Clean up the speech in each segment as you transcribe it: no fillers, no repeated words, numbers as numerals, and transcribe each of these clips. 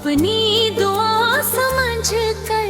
अपनी दुआ समझ कर।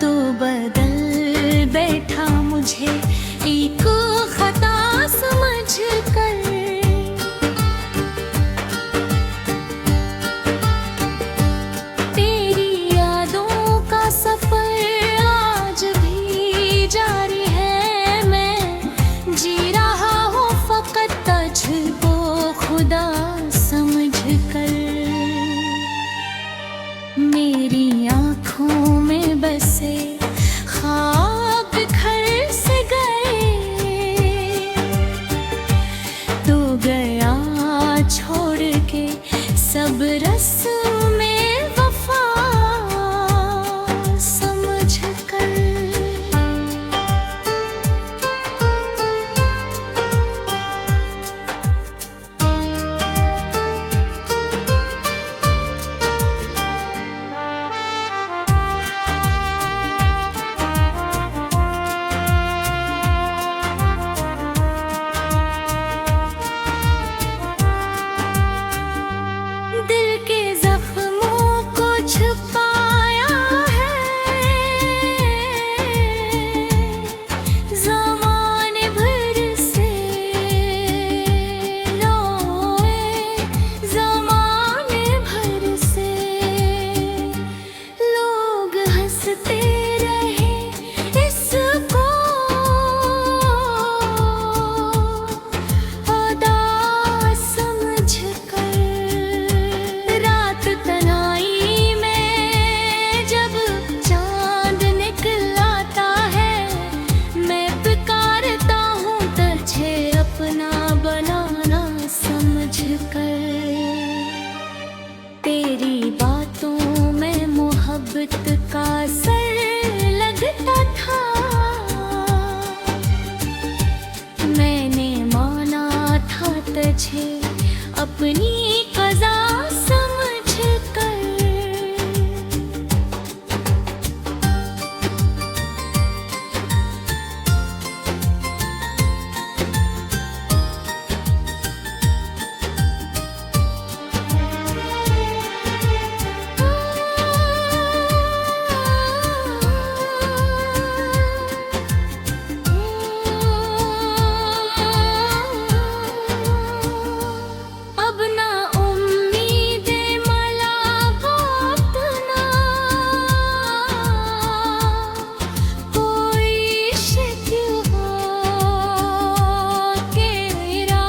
तो बदल बैठा मुझे एक खता समझ कर। तेरी यादों का सफर आज भी जारी है। मैं जी रहा हूँ फकत तुझको खुदा समझ कर। मेरी आँखों में बसे ख्वाब घर से गए। तो गया छोड़ के सब रस्में वफा समझ कर। दिल के जख्मों को छुपाया है ज़माने भर से। रोए ज़माने भर से। लोग हंसते रहे इसको अदा समझ कर। रात तन्हाई में जब चांद निकल आता है। मैं पुकारता हूँ तुझे अपना बनाना समझ कर। तेरी बातों में मोहब्बत का सर लगता था। मैंने माना था तुझे अपनी कज़ा समझ कर। अब ना उम्मीदें मुलाकात ना कोई शिकवा तेरा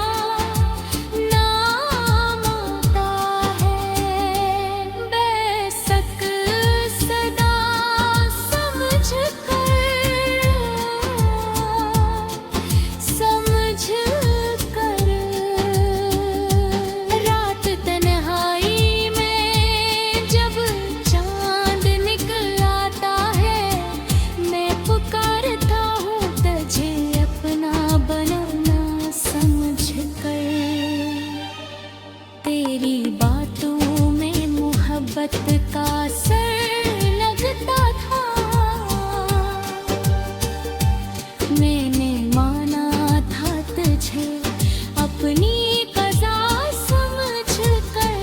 नाम आता है। बेशक सदा समझ कर रात तन्हाई में जब चांद निकल आता है। मैं पुकारता हूँ तुझे अपना बनाना समझ कर। तेरी बातों में मोहब्बत का सर लगता था। मैंने माना था तुझे अपनी कज़ा समझ कर।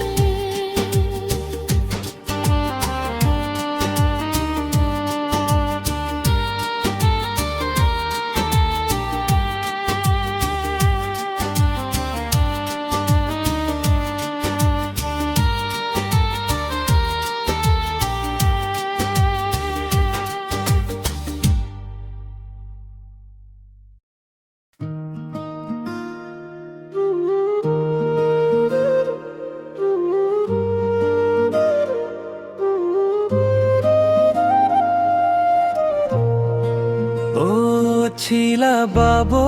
ओ छीला बाबो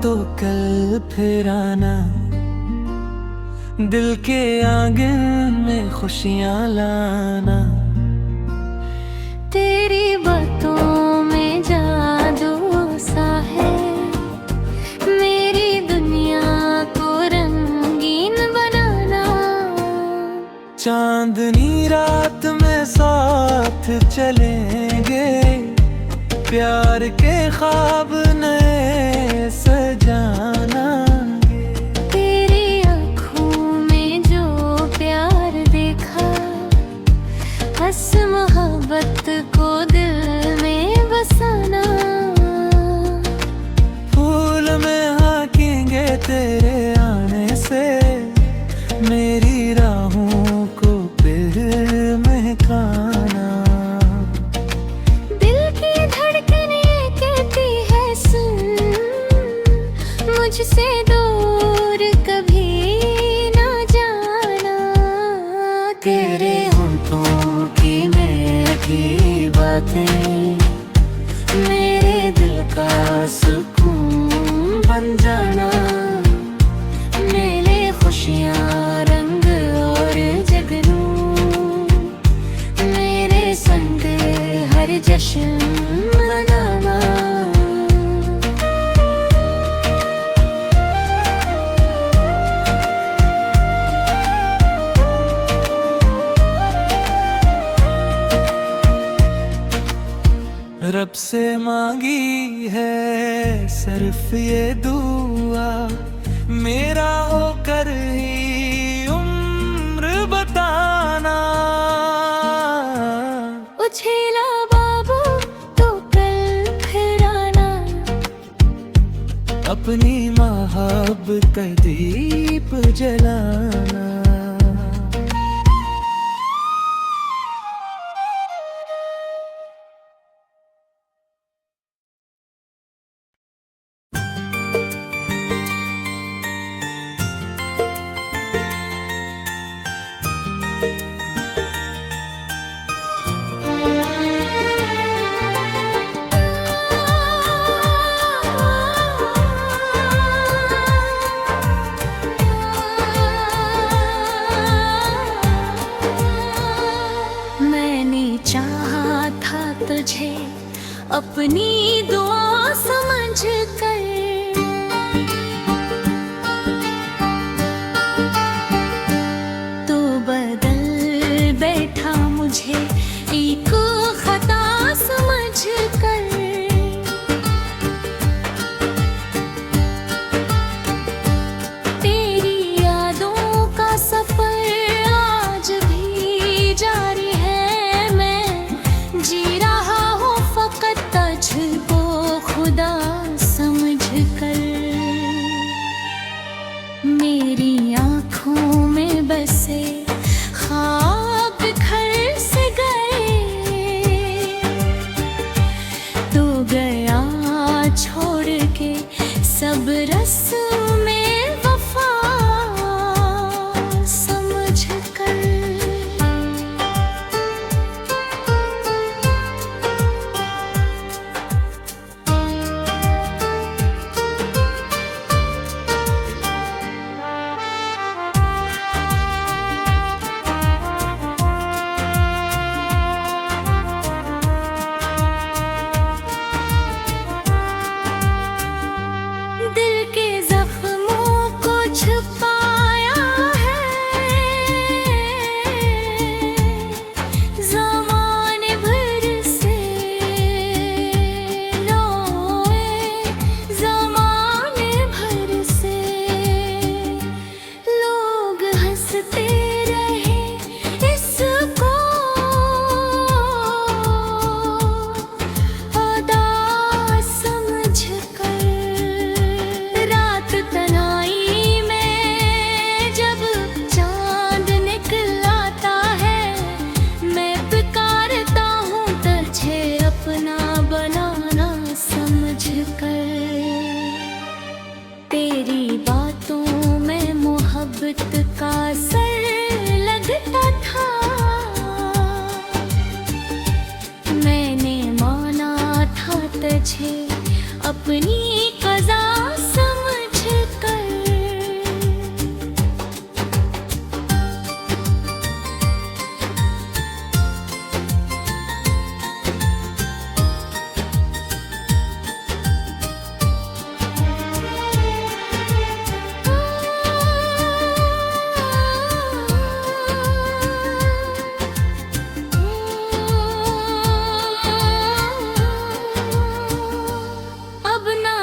तो कल फिर आना। दिल के आंगन में खुशियाँ लाना। तेरी बातों में जादू सा है। मेरी दुनिया को रंगीन बनाना। चांदनी रात में साथ चलेंगे। प्यार के ख्वाब नए सजाना। तेरे होंठों की मीठी बातें मेरे दिल का सुकून बन जाना। मेरे खुशियाँ रंग और जगनू मेरे संग हर जश्न मनाना। रब से मांगी है सिर्फ ये दुआ, मेरा होकर ही उम्र बताना। उछेला बाबू तो कल फिर आना, अपनी मोहब्बत का दीप जलाना। चाहा था तुझे अपनी दुआ समझ कर, तो बदल बैठा मुझे एक खता समझ कर। तेरी यादों का सफर आज भी जारी है, जी रहा हूँ फकत तुझको खुदा समझ कर। मेरी आँखों में बसे ख्वाब घर से गए, तो गया छोड़ के सब रस्म में वफा समझ कर। दिल के जख्मों को छुपाया है ज़माने भर से, रोए ज़माने भर से। लोग हंसते रहे इसको खुदा समझ कर। रात तन्हाई में जब चांद निकल आता है, मैं पुकारता हूँ तुझे अपना बनाना समझ कर। तेरी बातों में मोहब्बत का सर लगता था, मैंने माना था तुझे अपनी कज़ा समझ कर। अब ना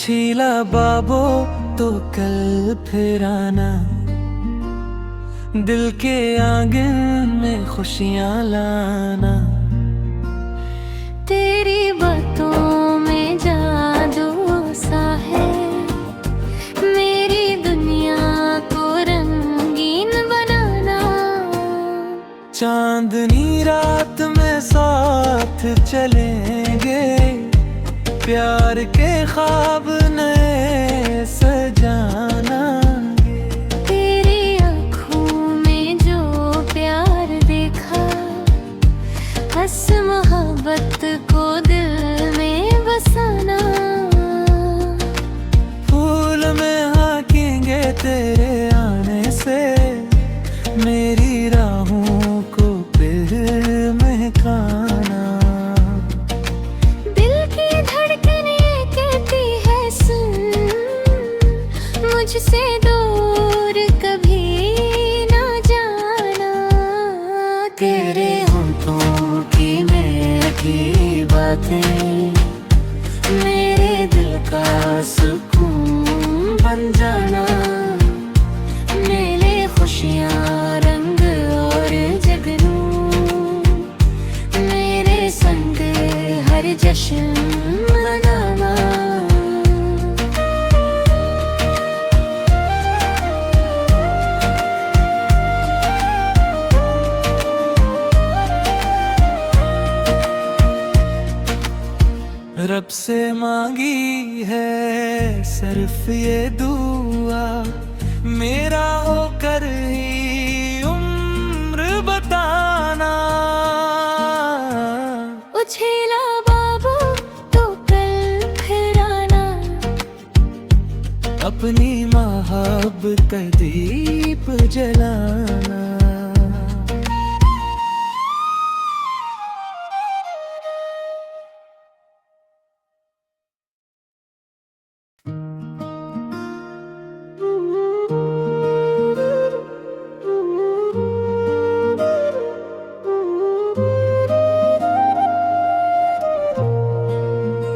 छीला बाबो तो कल फिर आना, दिल के आंगन में खुशियाँ लाना। तेरी बातों में जादू सा है, मेरी दुनिया को रंगीन बनाना। चांदनी रात में साथ चलेंगे, प्यार के ख्वाब नए सजाना। तेरी आँखों में जो प्यार देखा, हंस मोहब्बत को दिल में बसाना। फूल में हाकेंगे तेरे आने से, मेरी राहों को फिर महकाना। दिल की धड़कनें कहती है सुन, मुझसे दूर कभी ना जाना। तेरे होठों की मीठी बातें मेरे दिल का सुकून बन जाना। मेले खुशियाँ रंग और जगनू, मेरे संग हर जश्न मनाना। रब से मांगी है सिर्फ ये दुआ, मेरा होकर ही उम्र बताना। उछेला बाबू तो कल फिर आना, अपनी मोहब्बत का दीप जलाना।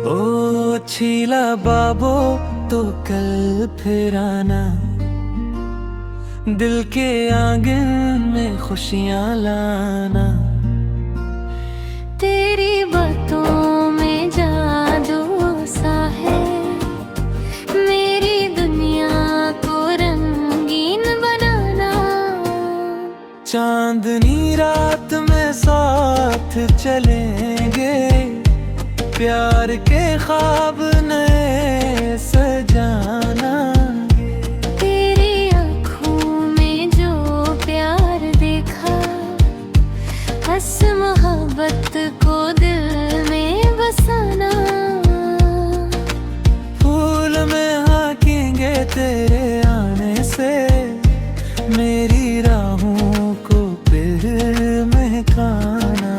ओ छीला बाबो तो कल फिर आना, दिल के आंगन में खुशियाँ लाना। तेरी बातों में जादू सा है, मेरी दुनिया को रंगीन बनाना। चांदनी रात में साथ चलेंगे, प्यार के ख्वाब नए सजाना। तेरी आँखों में जो प्यार देखा, हंस मोहब्बत को दिल में बसाना। फूल में हाकेंगे तेरे आने से, मेरी राहों को फिर महकाना।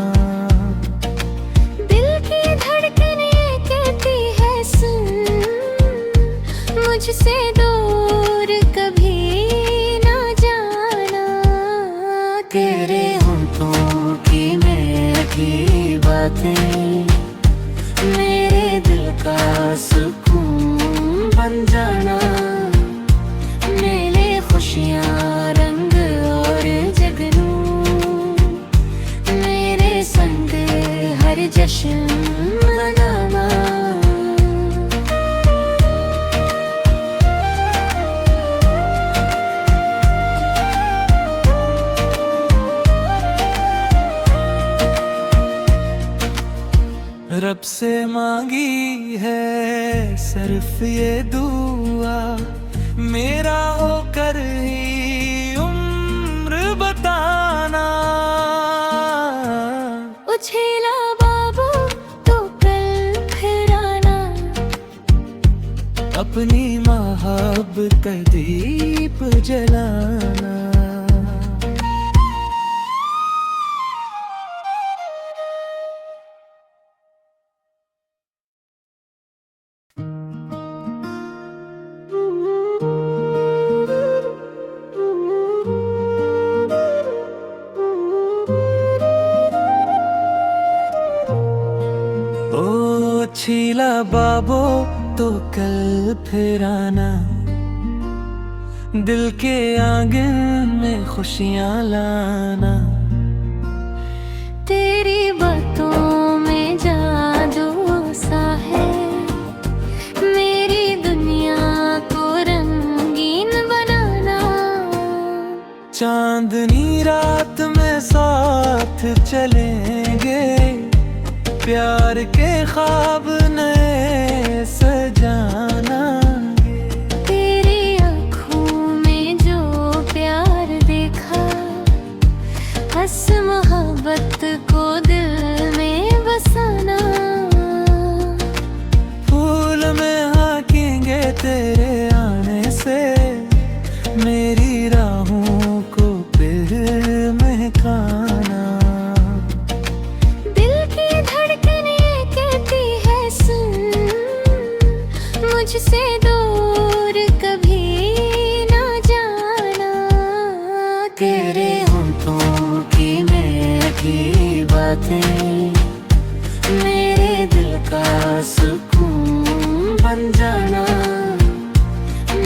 दिल की धड़कनें कहती है सुन, मुझसे दूर कभी ना जाना। तेरे होठों की मीठी बातें मेरे दिल का सुकून बन जाना। मेले खुशियाँ रंग और जगनू, मेरे संग हर जश्न मनाना। रब से मांगी है सिर्फ ये दुआ, मेरा होकर ही उम्र बताना। उछेला बाबू तो कल फिर आना, अपनी मोहब्बत का दीप जलाना। ओ छीला बाबो तो कल फिर आना, दिल के आंगन में खुशियां लाना। तेरी बातों में जादू सा है, मेरी दुनिया को रंगीन बनाना। चांदनी रात में साथ चलेंगे, प्यार के ख्वाब नए सजाना। तेरी आँखों में जो प्यार देखा, बस मोहब्बत को दिल में बसाना। फूल में हाकेंगे तेरे आने से, मेरी राहों को फिर महकाना। दिल की धड़कन ये कहती है सुन, मुझसे दूर कभी ना जाना। तेरे होंठों की मीठी बातें मेरे दिल का सुकून बन जाना।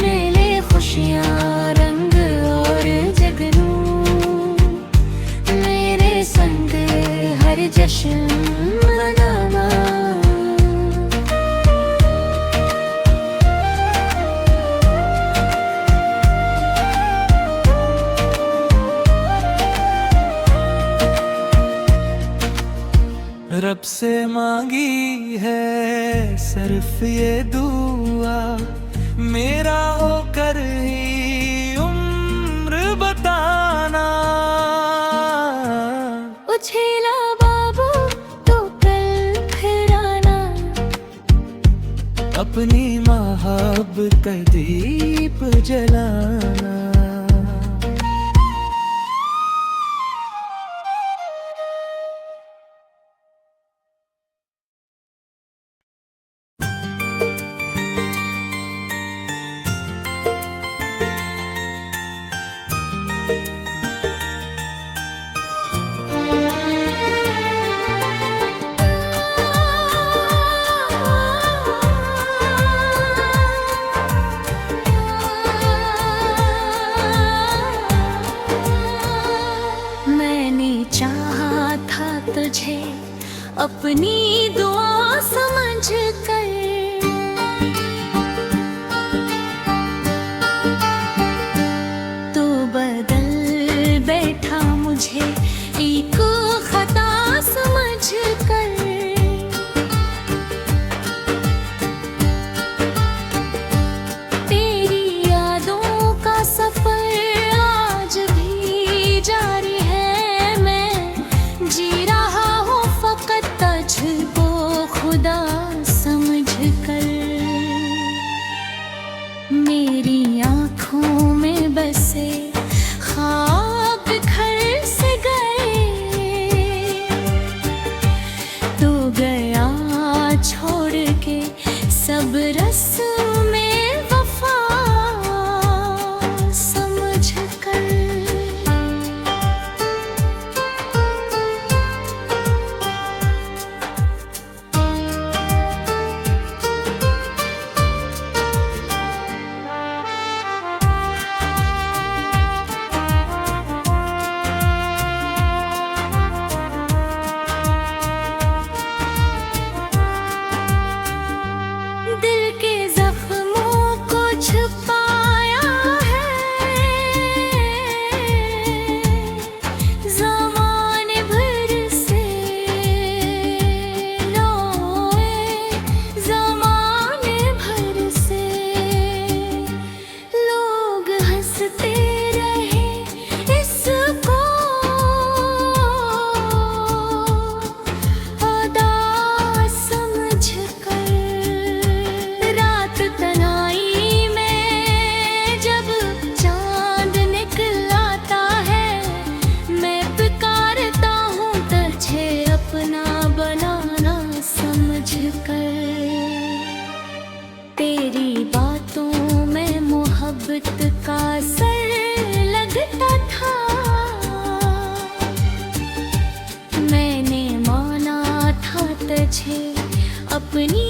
मेरे खुशियाँ रंग और जगनू, मेरे संग हर जश्न मनाना। रब से मांगी है सिर्फ ये दुआ, मेरा होकर ही उम्र बताना। उछेला बाबू तो कल फिर आना, अपनी मोहब्बत का दीप जलाना। मैंने चाहा था तुझे अपनी दुआ समझ कर, तो बदल बैठा मुझे एक खता समझ कर। तेरी यादों का सफर आज भी जारी है, मैं जी रहा हूँ फकत तुझको खुदा समझ कर। मेरी आँखों में बसे ख्वाब घर से गए, तो गया छोड़ के सब रस्म में वफा समझ कर। दिल के जख्मों को छुपाया है ज़माने भर से, लोए ज़माने भर से। लोग हंसते रहे इसको अदा समझ कर। रात तन्हाई में जब चांद निकल आता है, मैं पुकारता हूँ तुझे अपना बनाना समझ कर। तेरी बातों में मोहब्बत का सर लगता था, मैंने माना था तुझे अपनी